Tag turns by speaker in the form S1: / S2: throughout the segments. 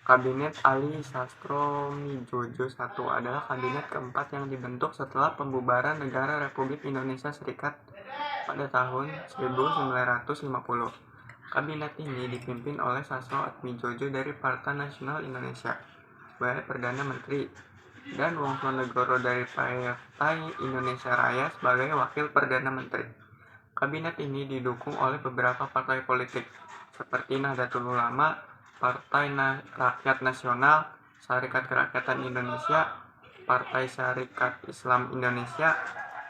S1: Kabinet Ali Sastronegoro I adalah kabinet keempat yang dibentuk setelah pembubaran Negara Republik Indonesia Serikat pada tahun 1950. Kabinet ini dipimpin oleh Sastronegoro dari Partai Nasional Indonesia sebagai Perdana Menteri dan Wongsonegoro dari Partai Indonesia Raya sebagai Wakil Perdana Menteri. Kabinet ini didukung oleh beberapa partai politik seperti Nahdlatul Ulama, Partai Rakyat Nasional, Sarekat Kerakyatan Indonesia, Partai Syarikat Islam Indonesia,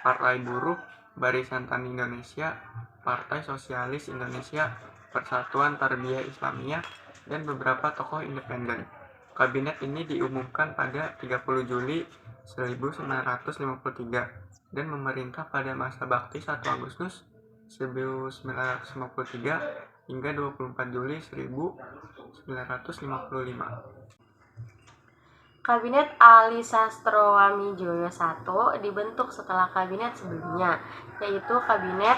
S1: Partai Buruh, Barisan Tani Indonesia, Partai Sosialis Indonesia, Persatuan Tarbiyah Islamiyah, dan beberapa tokoh independen. Kabinet ini diumumkan pada 30 Juli 1953 dan memerintah pada masa bakti 1 Agustus 1953 hingga 24 Juli 1955.
S2: Kabinet Ali Sastronegoro I dibentuk setelah kabinet sebelumnya, yaitu Kabinet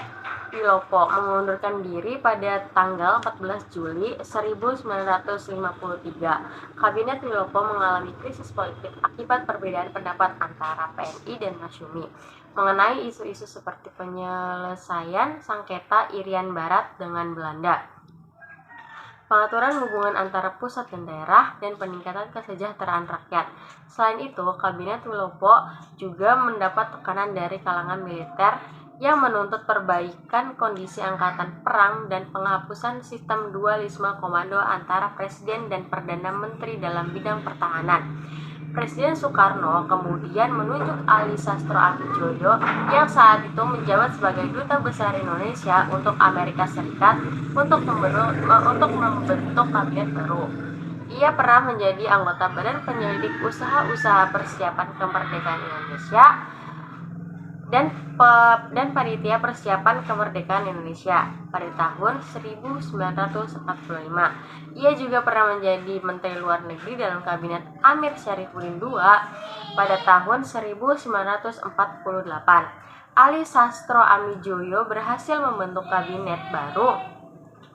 S2: Wilopo mengundurkan diri pada tanggal 14 Juli 1953. Kabinet Wilopo mengalami krisis politik akibat perbedaan pendapat antara PNI dan Masyumi mengenai isu-isu seperti penyelesaian sengketa Irian Barat dengan Belanda, pengaturan hubungan antara pusat dan daerah, dan peningkatan kesejahteraan rakyat. Selain itu, Kabinet Wilopo juga mendapat tekanan dari kalangan militer yang menuntut perbaikan kondisi angkatan perang dan penghapusan sistem dualisme komando antara Presiden dan Perdana Menteri dalam bidang pertahanan. Presiden Soekarno kemudian menunjuk Ali Sastronegoro yang saat itu menjabat sebagai Duta Besar Indonesia untuk Amerika Serikat untuk membentuk kabinet baru. Ia pernah menjadi anggota Badan Penyelidik Usaha-Usaha Persiapan Kemerdekaan Indonesia dan Panitia Persiapan Kemerdekaan Indonesia pada tahun 1945. Ia juga pernah menjadi Menteri Luar Negeri dalam Kabinet Amir Syarifuddin II pada tahun 1948. Ali Sastronegoro berhasil membentuk kabinet baru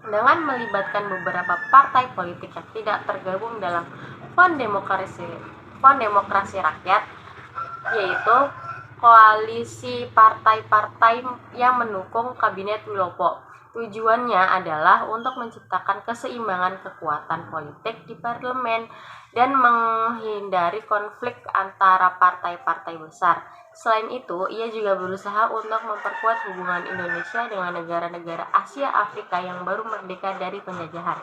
S2: dengan melibatkan beberapa partai politik yang tidak tergabung dalam Front Demokrasi Rakyat, yaitu koalisi partai-partai yang mendukung Kabinet Wilopo. Tujuannya adalah untuk menciptakan keseimbangan kekuatan politik di parlemen dan menghindari konflik antara partai-partai besar. Selain itu, ia juga berusaha untuk memperkuat hubungan Indonesia dengan negara-negara Asia Afrika yang baru merdeka dari penjajahan.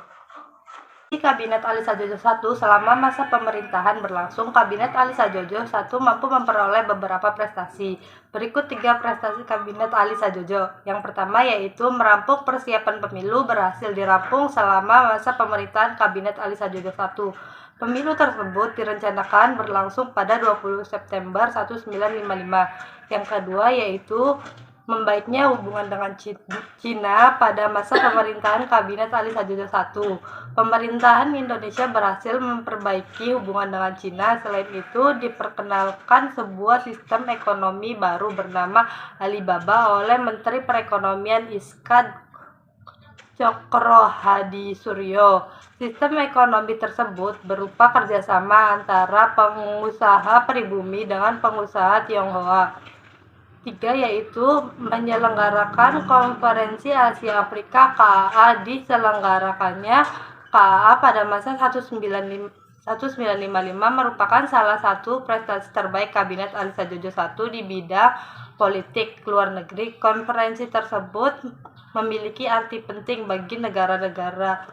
S3: Di Kabinet Ali Sastronegoro I, selama masa pemerintahan berlangsung, Kabinet Ali Sastronegoro I mampu memperoleh beberapa prestasi. Berikut 3 prestasi Kabinet Ali Sastronegoro. Yang pertama yaitu merampung persiapan pemilu berhasil dirampung selama masa pemerintahan Kabinet Ali Sastronegoro I. Pemilu tersebut direncanakan berlangsung pada 20 September 1955. Yang kedua yaitu membaiknya hubungan dengan Cina pada masa pemerintahan Kabinet Ali Sastronegoro I. Pemerintahan Indonesia berhasil memperbaiki hubungan dengan Cina. Selain itu, diperkenalkan sebuah sistem ekonomi baru bernama Alibaba oleh Menteri Perekonomian Iskandar Cokrohadisuryo. Sistem ekonomi tersebut berupa kerjasama antara pengusaha pribumi dengan pengusaha Tionghoa. 3 yaitu menyelenggarakan Konferensi Asia Afrika KAA. Diselenggarakannya KAA pada masa 1955 merupakan salah satu prestasi terbaik Kabinet Ali Sastronegoro I di bidang politik luar negeri. Konferensi tersebut memiliki arti penting bagi negara-negara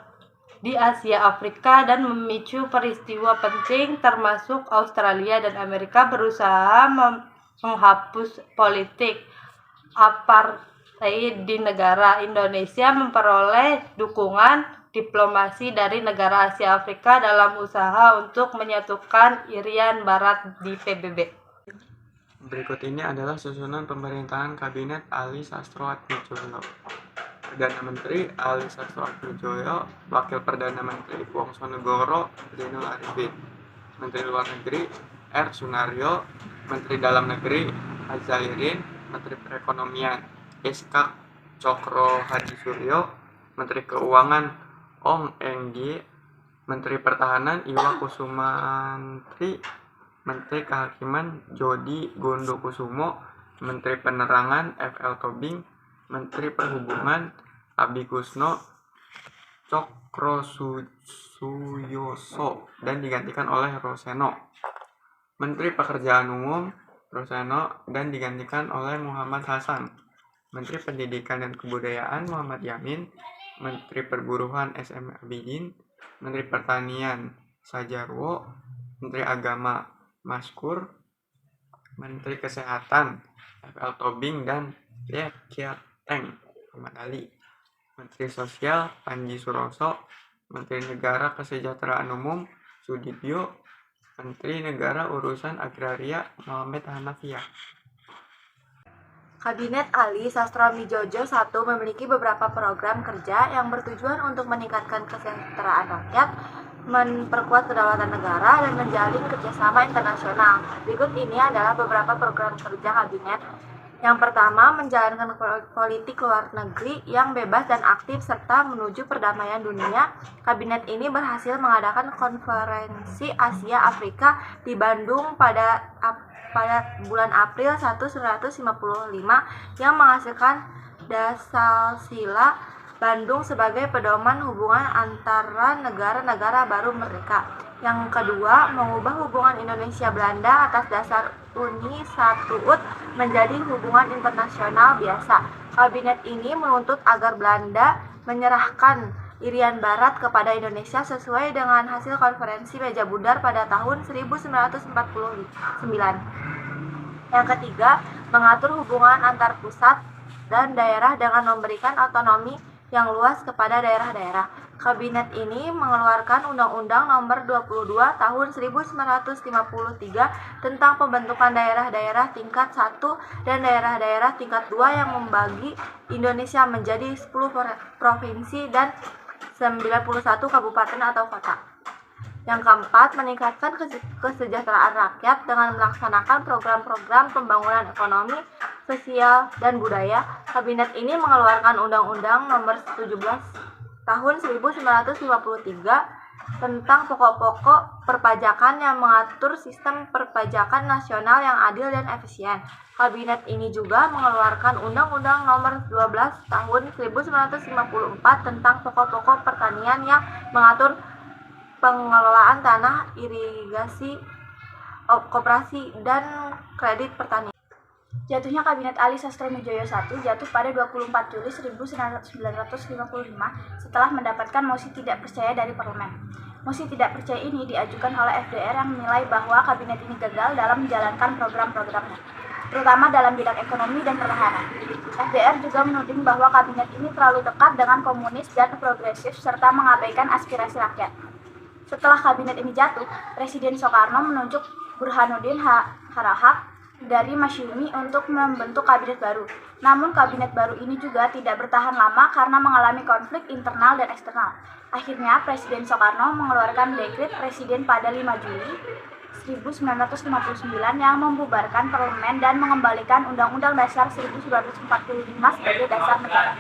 S3: di Asia Afrika dan memicu peristiwa penting termasuk Australia dan Amerika berusaha menghapus politik apartheid di negara. Indonesia memperoleh dukungan diplomasi dari negara Asia Afrika dalam usaha untuk menyatukan Irian Barat di PBB.
S1: Berikut ini adalah susunan pemerintahan Kabinet Ali Sastronegoro. Perdana Menteri Ali Sastronegoro, Wakil Perdana Menteri Wongsonegoro Zainul Arifin, Menteri Luar Negeri R. Sunaryo, Menteri Dalam Negeri Azhairin, Menteri Perekonomian S.K. Cokrohadisuryo, Menteri Keuangan Ong Enggi, Menteri Pertahanan Iwa Kusumantri, Menteri Kehakiman Jody Gondokusumo, Menteri Penerangan FL Tobing, Menteri Perhubungan Abi Kusno Cokrosuyoso dan digantikan oleh Roseno. Menteri Pekerjaan Umum Roseno dan digantikan oleh Muhammad Hasan. Menteri Pendidikan dan Kebudayaan Muhammad Yamin, Menteri Perburuan SM Abidin, Menteri Pertanian Sajarwo, Menteri Agama Maskur, Menteri Kesehatan FL Tobing dan Kiateng Ahmad Ali, Menteri Sosial Panji Suroso, Menteri Negara Kesejahteraan Umum Sudibyo, Menteri Negara Urusan Agraria Muhammad Hanafiah.
S4: Kabinet Ali Sastroamidjojo I memiliki beberapa program kerja yang bertujuan untuk meningkatkan kesejahteraan rakyat, memperkuat kedaulatan negara, dan menjalin kerjasama internasional. Berikut ini adalah beberapa program kerja kabinet. Yang pertama, menjalankan politik luar negeri yang bebas dan aktif serta menuju perdamaian dunia. Kabinet ini berhasil mengadakan konferensi Asia Afrika di Bandung pada bulan April 1955 yang menghasilkan dasar sila Bandung sebagai pedoman hubungan antara negara-negara baru merdeka. Yang kedua, mengubah hubungan Indonesia-Belanda atas dasar Uni Satuut menjadi hubungan internasional biasa. Kabinet ini menuntut agar Belanda menyerahkan Irian Barat kepada Indonesia sesuai dengan hasil konferensi Meja Bundar pada tahun 1949. Yang ketiga, mengatur hubungan antar pusat dan daerah dengan memberikan otonomi yang luas kepada daerah-daerah. Kabinet ini mengeluarkan Undang-Undang Nomor 22 Tahun 1953 tentang pembentukan daerah-daerah tingkat 1 dan daerah-daerah tingkat 2 yang membagi Indonesia menjadi 10 provinsi dan 91 kabupaten atau kota. Yang keempat, meningkatkan kesejahteraan rakyat dengan melaksanakan program-program pembangunan ekonomi, sosial, dan budaya. Kabinet ini mengeluarkan Undang-Undang Nomor 17 Tahun 1953 tentang pokok-pokok perpajakan yang mengatur sistem perpajakan nasional yang adil dan efisien. Kabinet ini juga mengeluarkan Undang-Undang Nomor 12 Tahun 1954 tentang pokok-pokok pertanian yang mengatur pengelolaan tanah, irigasi, koperasi, dan kredit pertanian.
S5: Jatuhnya Kabinet Ali Sastroamidjojo I jatuh pada 24 Juli 1955 setelah mendapatkan mosi tidak percaya dari parlemen. Mosi tidak percaya ini diajukan oleh FDR yang menilai bahwa kabinet ini gagal dalam menjalankan program-programnya, terutama dalam bidang ekonomi dan pertahanan. FDR juga menuding bahwa kabinet ini terlalu dekat dengan komunis dan progresif serta mengabaikan aspirasi rakyat. Setelah kabinet ini jatuh, Presiden Soekarno menunjuk Burhanuddin Harahap dari Masyumi untuk membentuk kabinet baru. Namun kabinet baru ini juga tidak bertahan lama karena mengalami konflik internal dan eksternal. Akhirnya Presiden Soekarno mengeluarkan dekret Presiden pada 5 Juli 1959 yang membubarkan parlemen dan mengembalikan Undang-Undang Dasar 1945 sebagai dasar negara.